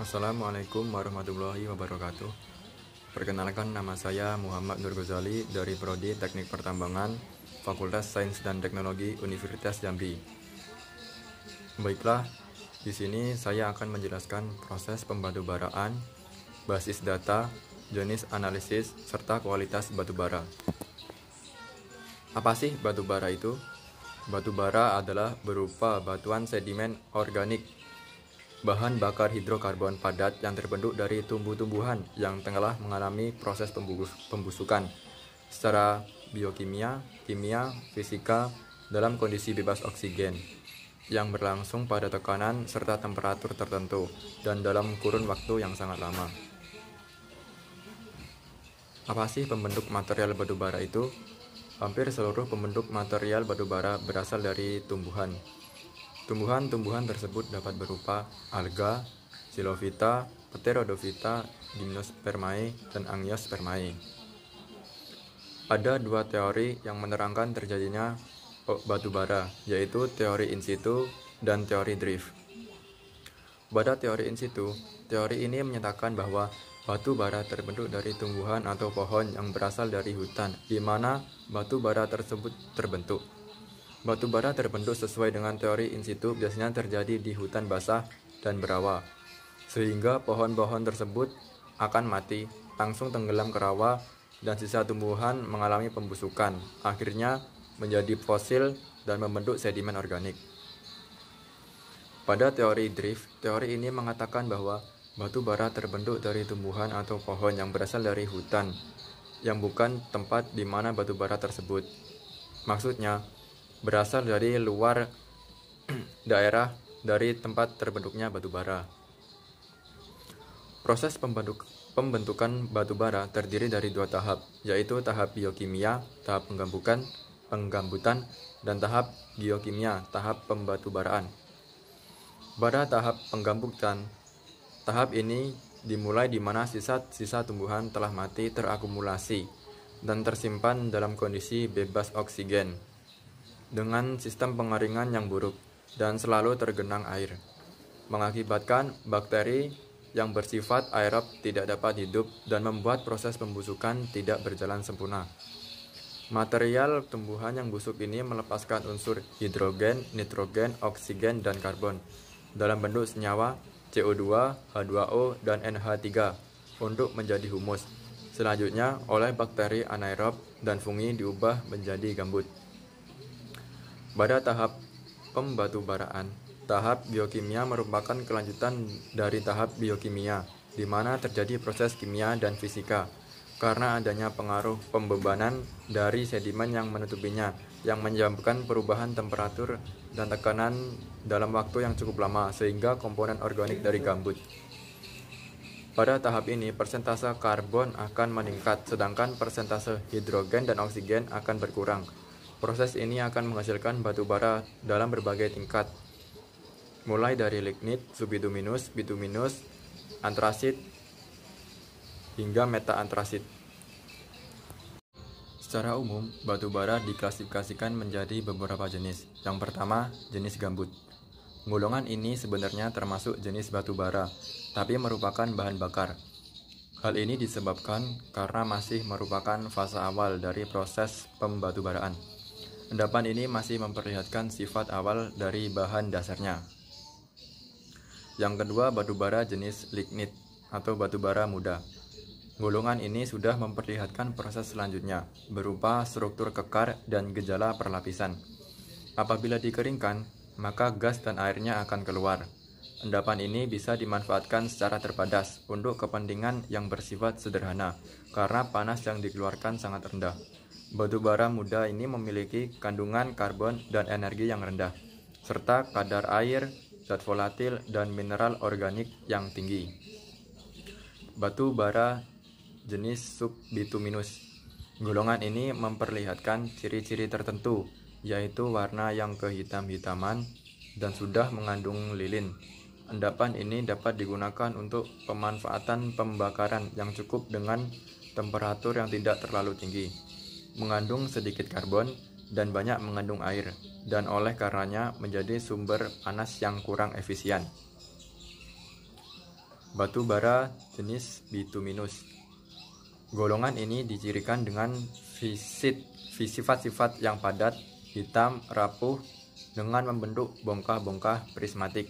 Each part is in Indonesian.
Assalamualaikum warahmatullahi wabarakatuh. Perkenalkan, nama saya Muhammad Nur Ghazali dari Prodi Teknik Pertambangan, Fakultas Sains dan Teknologi Universitas Jambi. Baiklah, di sini saya akan menjelaskan proses pembadubaraan, basis data, jenis analisis, serta kualitas batubara. Apa sih batubara itu? Batubara adalah berupa batuan sedimen organik, bahan bakar hidrokarbon padat yang terbentuk dari tumbuh-tumbuhan yang telah mengalami proses pembusukan secara biokimia, kimia, fisika dalam kondisi bebas oksigen yang berlangsung pada tekanan serta temperatur tertentu dan dalam kurun waktu yang sangat lama. Apa sih pembentuk material batubara itu? Hampir seluruh pembentuk material batubara berasal dari tumbuhan. Tumbuhan-tumbuhan tersebut dapat berupa alga, xilofita, pteridophyta, gymnospermae, dan angiospermae. Ada dua teori yang menerangkan terjadinya batubara, yaitu teori in situ dan teori drift. Pada teori in situ, teori ini menyatakan bahwa batu bara terbentuk dari tumbuhan atau pohon yang berasal dari hutan, di mana batu bara tersebut terbentuk. Batu bara terbentuk sesuai dengan teori in situ biasanya terjadi di hutan basah dan berawa, sehingga pohon-pohon tersebut akan mati, langsung tenggelam ke rawa, dan sisa tumbuhan mengalami pembusukan, akhirnya menjadi fosil dan membentuk sedimen organik. Pada teori drift, teori ini mengatakan bahwa batu bara terbentuk dari tumbuhan atau pohon yang berasal dari hutan, yang bukan tempat di mana batu bara tersebut. Maksudnya, berasal dari luar daerah dari tempat terbentuknya batu bara. Proses pembentukan batu bara terdiri dari dua tahap, yaitu tahap biokimia, tahap penggambutan, dan tahap geokimia, tahap pembatubaraan. Pada tahap penggambutan, tahap ini dimulai di mana sisa-sisa tumbuhan telah mati terakumulasi dan tersimpan dalam kondisi bebas oksigen dengan sistem pengeringan yang buruk dan selalu tergenang air, mengakibatkan bakteri yang bersifat aerob tidak dapat hidup dan membuat proses pembusukan tidak berjalan sempurna. Material tumbuhan yang busuk ini melepaskan unsur hidrogen, nitrogen, oksigen, dan karbon dalam bentuk senyawa CO2, H2O, dan NH3 untuk menjadi humus. Selanjutnya, oleh bakteri anaerob dan fungi diubah menjadi gambut. Pada tahap pembatubaraan, tahap biokimia merupakan kelanjutan dari tahap biokimia, di mana terjadi proses kimia dan fisika, karena adanya pengaruh pembebanan dari sedimen yang menutupinya, yang menyebabkan perubahan temperatur dan tekanan dalam waktu yang cukup lama, sehingga komponen organik dari gambut. Pada tahap ini, persentase karbon akan meningkat, sedangkan persentase hidrogen dan oksigen akan berkurang. Proses ini akan menghasilkan batu bara dalam berbagai tingkat, mulai dari lignit, subbituminus, bituminus, antrasit, hingga meta-antrasit. Secara umum, batu bara diklasifikasikan menjadi beberapa jenis. Yang pertama, jenis gambut. Golongan ini sebenarnya termasuk jenis batu bara, tapi merupakan bahan bakar. Hal ini disebabkan karena masih merupakan fase awal dari proses pembatubaraan. Endapan ini masih memperlihatkan sifat awal dari bahan dasarnya. Yang kedua, batu bara jenis lignit atau batu bara muda. Golongan ini sudah memperlihatkan proses selanjutnya, berupa struktur kekar dan gejala perlapisan. Apabila dikeringkan, maka gas dan airnya akan keluar. Endapan ini bisa dimanfaatkan secara terbatas untuk kepentingan yang bersifat sederhana, karena panas yang dikeluarkan sangat rendah. Batu bara muda ini memiliki kandungan karbon dan energi yang rendah, serta kadar air, zat volatil, dan mineral organik yang tinggi. Batu bara jenis subbituminus. Golongan ini memperlihatkan ciri-ciri tertentu, yaitu warna yang kehitam-hitaman dan sudah mengandung lilin. Endapan ini dapat digunakan untuk pemanfaatan pembakaran yang cukup dengan temperatur yang tidak terlalu tinggi, mengandung sedikit karbon, dan banyak mengandung air, dan oleh karenanya menjadi sumber panas yang kurang efisien. Batu bara jenis bituminus. Golongan ini dicirikan dengan sifat-sifat yang padat, hitam, rapuh, dengan membentuk bongkah-bongkah prismatik,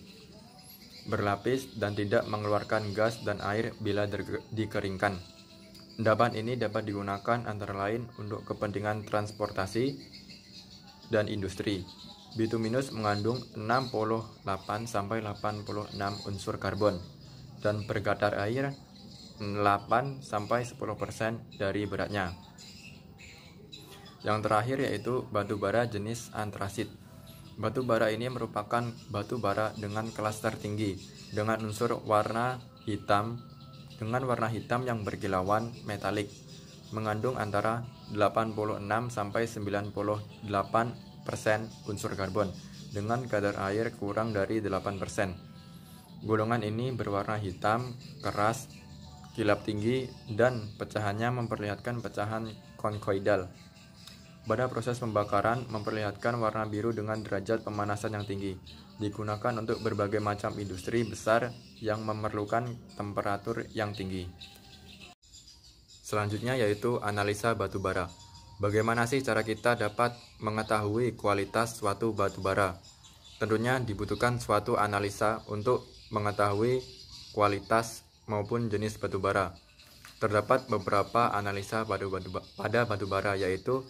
berlapis, dan tidak mengeluarkan gas dan air bila dikeringkan. Endapan ini dapat digunakan antara lain untuk kepentingan transportasi dan industri. Bituminus mengandung 68-86 unsur karbon dan berkadar air 8-10% dari beratnya. Yang terakhir yaitu batu bara jenis antrasit. Batu bara ini merupakan batu bara dengan kelas tertinggi dengan unsur warna hitam yang berkilauan metalik, mengandung antara 86-98% unsur karbon dengan kadar air kurang dari 8%. Golongan ini berwarna hitam, keras, kilap tinggi, dan pecahannya memperlihatkan pecahan konkoidal. Pada proses pembakaran memperlihatkan warna biru dengan derajat pemanasan yang tinggi. Digunakan untuk berbagai macam industri besar yang memerlukan temperatur yang tinggi. Selanjutnya yaitu analisa batu bara. Bagaimana sih cara kita dapat mengetahui kualitas suatu batu bara? Tentunya dibutuhkan suatu analisa untuk mengetahui kualitas maupun jenis batu bara. Terdapat beberapa analisa pada batu bara, yaitu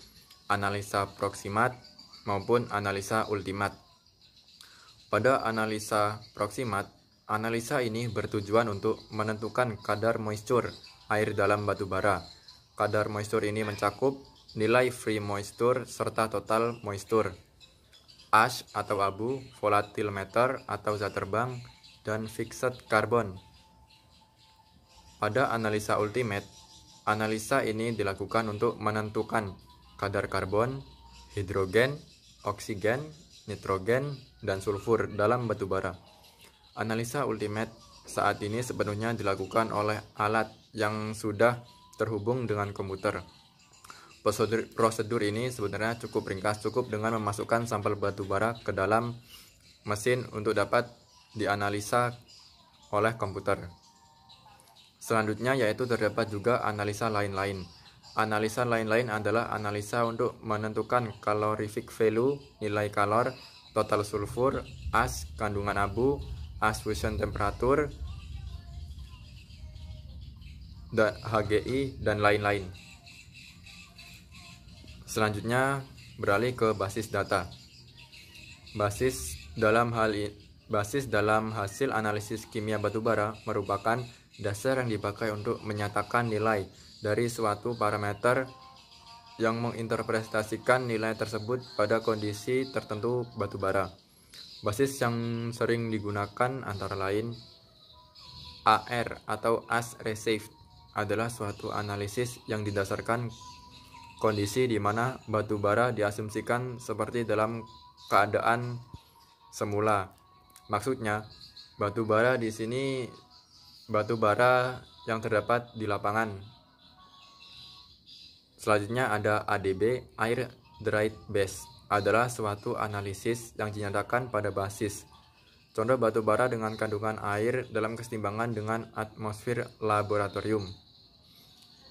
analisa proksimat maupun analisa ultimat. Pada analisa proksimat, analisa ini bertujuan untuk menentukan kadar moisture air dalam batu bara. Kadar moisture ini mencakup nilai free moisture serta total moisture, ash atau abu, volatimeter atau zat terbang, dan fixed carbon. Pada analisa ultimate, analisa ini dilakukan untuk menentukan kadar karbon, hidrogen, oksigen, nitrogen, dan sulfur dalam batu bara. Analisa ultimate saat ini sepenuhnya dilakukan oleh alat yang sudah terhubung dengan komputer. Prosedur ini sebenarnya cukup ringkas, cukup dengan memasukkan sampel batu bara ke dalam mesin untuk dapat dianalisa oleh komputer. Selanjutnya yaitu terdapat juga analisa lain-lain. Analisa lain-lain adalah analisa untuk menentukan calorific value, nilai kalor, total sulfur, ash, kandungan abu, ash fusion temperatur, dan HGI, dan lain-lain. Selanjutnya beralih ke basis data. Basis dalam hasil analisis kimia batubara merupakan dasar yang dipakai untuk menyatakan nilai dari suatu parameter yang menginterpretasikan nilai tersebut pada kondisi tertentu batubara. Basis yang sering digunakan antara lain AR atau as received adalah suatu analisis yang didasarkan kondisi di mana batubara diasumsikan seperti dalam keadaan semula. Maksudnya, batubara di sini batubara yang terdapat di lapangan. Selanjutnya ada ADB, Air Dried Base, adalah suatu analisis yang dinyatakan pada basis. Contoh batubara dengan kandungan air dalam keseimbangan dengan atmosfer laboratorium.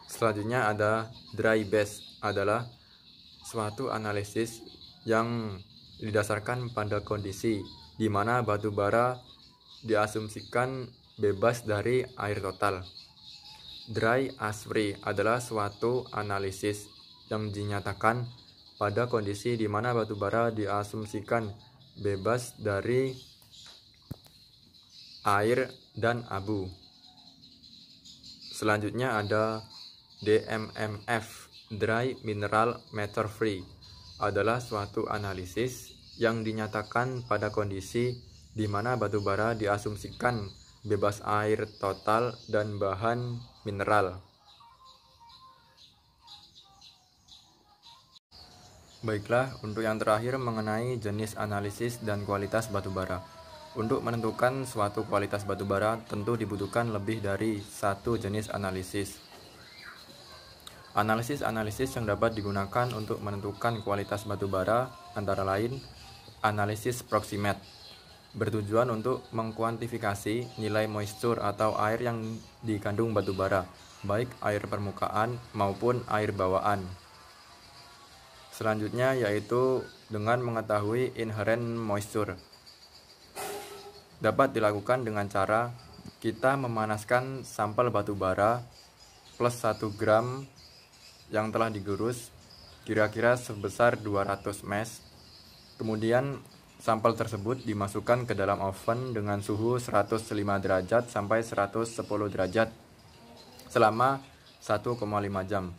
Selanjutnya ada Dry Base, adalah suatu analisis yang didasarkan pada kondisi di mana batubara diasumsikan bebas dari air total. Dry as free adalah suatu analisis yang dinyatakan pada kondisi di mana batubara diasumsikan bebas dari air dan abu. Selanjutnya ada DMMF, Dry Mineral Matter Free, adalah suatu analisis yang dinyatakan pada kondisi di mana batubara diasumsikan bebas air total dan bahan mineral. Baiklah, untuk yang terakhir mengenai jenis analisis dan kualitas batubara. Untuk menentukan suatu kualitas batubara tentu dibutuhkan lebih dari satu jenis analisis. Analisis yang dapat digunakan untuk menentukan kualitas batubara antara lain analisis proksimat. bertujuan untuk mengkuantifikasi nilai moisture atau air yang dikandung batu bara, baik air permukaan maupun air bawaan. Selanjutnya yaitu dengan mengetahui inherent moisture. Dapat dilakukan dengan cara kita memanaskan sampel batu bara plus 1 gram yang telah digerus kira-kira sebesar 200 mesh. Kemudian sampel tersebut dimasukkan ke dalam oven dengan suhu 105 derajat sampai 110 derajat selama 1,5 jam.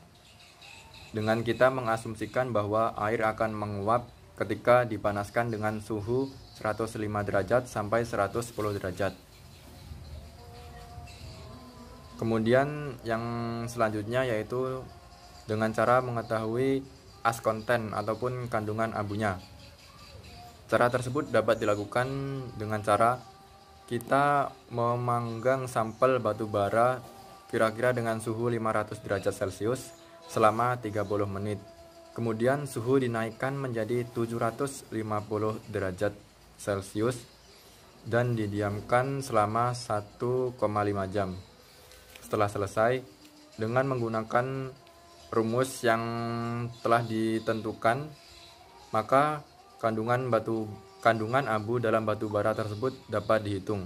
Dengan kita mengasumsikan bahwa air akan menguap ketika dipanaskan dengan suhu 105 derajat sampai 110 derajat. Kemudian yang selanjutnya yaitu dengan cara mengetahui ash content ataupun kandungan abunya. Cara tersebut dapat dilakukan dengan cara kita memanggang sampel batu bara kira-kira dengan suhu 500 derajat Celcius selama 30 menit. Kemudian suhu dinaikkan menjadi 750 derajat Celcius dan didiamkan selama 1,5 jam. Setelah selesai, dengan menggunakan rumus yang telah ditentukan, maka kandungan abu dalam batu bara tersebut dapat dihitung.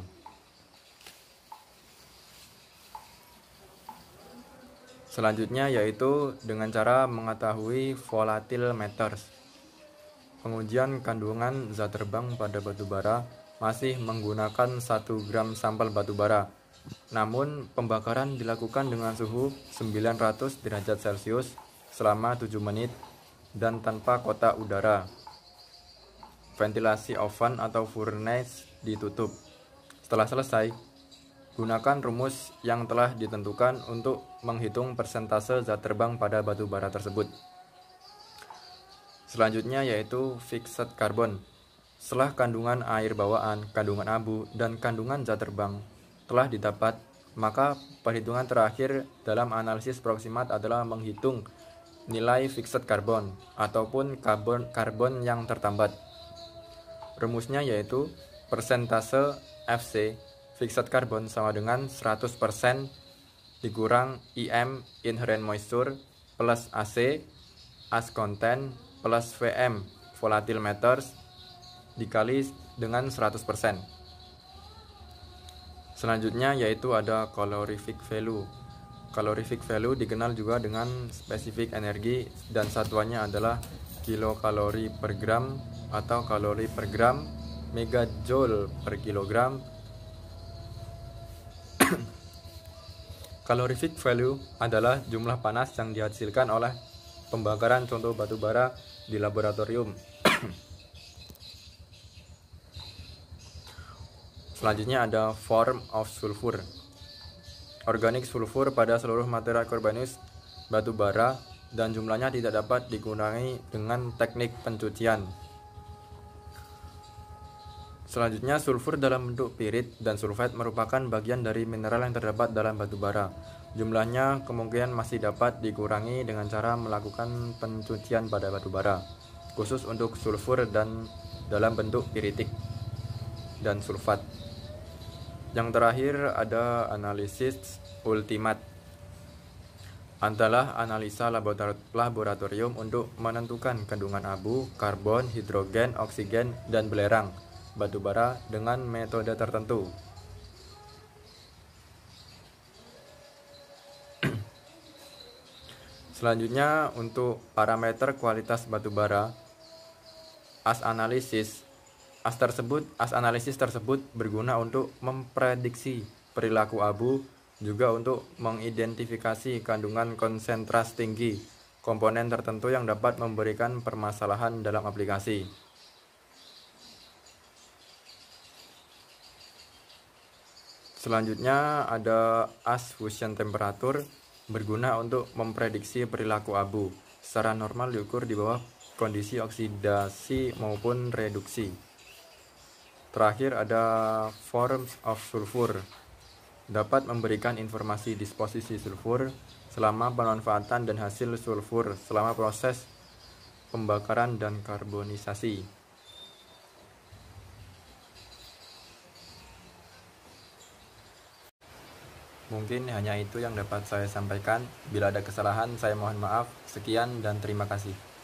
Selanjutnya yaitu dengan cara mengetahui volatile matters. Pengujian kandungan zat terbang pada batu bara masih menggunakan 1 gram sampel batu bara. Namun pembakaran dilakukan dengan suhu 900 derajat Celcius selama 7 menit dan tanpa kotak udara. Ventilasi oven atau furnace ditutup. Setelah selesai, gunakan rumus yang telah ditentukan untuk menghitung persentase zat terbang pada batu bara tersebut. Selanjutnya yaitu fixed carbon. Setelah kandungan air bawaan, kandungan abu, dan kandungan zat terbang telah didapat, maka perhitungan terakhir dalam analisis proximat adalah menghitung nilai fixed carbon ataupun karbon yang tertambat. Rumusnya yaitu persentase FC fixed carbon sama dengan 100% dikurang IM inherent moisture plus AC ash content plus VM volatile matters dikali dengan 100%. Selanjutnya yaitu ada calorific value. Calorific value dikenal juga dengan spesifik energi dan satuannya adalah kilokalori per gram atau kalori per gram, megajoule per kilogram. Calorific value adalah jumlah panas yang dihasilkan oleh pembakaran contoh batu bara di laboratorium. Selanjutnya ada form of sulfur. Organik sulfur pada seluruh material organis batu bara dan jumlahnya tidak dapat dikurangi dengan teknik pencucian. Selanjutnya sulfur dalam bentuk pirit dan sulfat merupakan bagian dari mineral yang terdapat dalam batu bara. Jumlahnya kemungkinan masih dapat dikurangi dengan cara melakukan pencucian pada batu bara, khusus untuk sulfur dan dalam bentuk piritik dan sulfat. Yang terakhir ada analisis ultimat. Adalah analisa laboratorium untuk menentukan kandungan abu, karbon, hidrogen, oksigen, dan belerang batu bara dengan metode tertentu. Selanjutnya untuk parameter kualitas batu bara, ash analisis tersebut berguna untuk memprediksi perilaku abu, juga untuk mengidentifikasi kandungan konsentrasi tinggi komponen tertentu yang dapat memberikan permasalahan dalam aplikasi. Selanjutnya ada ash fusion temperature, berguna untuk memprediksi perilaku abu. Secara normal diukur di bawah kondisi oksidasi maupun reduksi. Terakhir ada forms of sulfur, dapat memberikan informasi disposisi sulfur selama pemanfaatan dan hasil sulfur selama proses pembakaran dan karbonisasi. Mungkin hanya itu yang dapat saya sampaikan. Bila ada kesalahan, saya mohon maaf. Sekian dan terima kasih.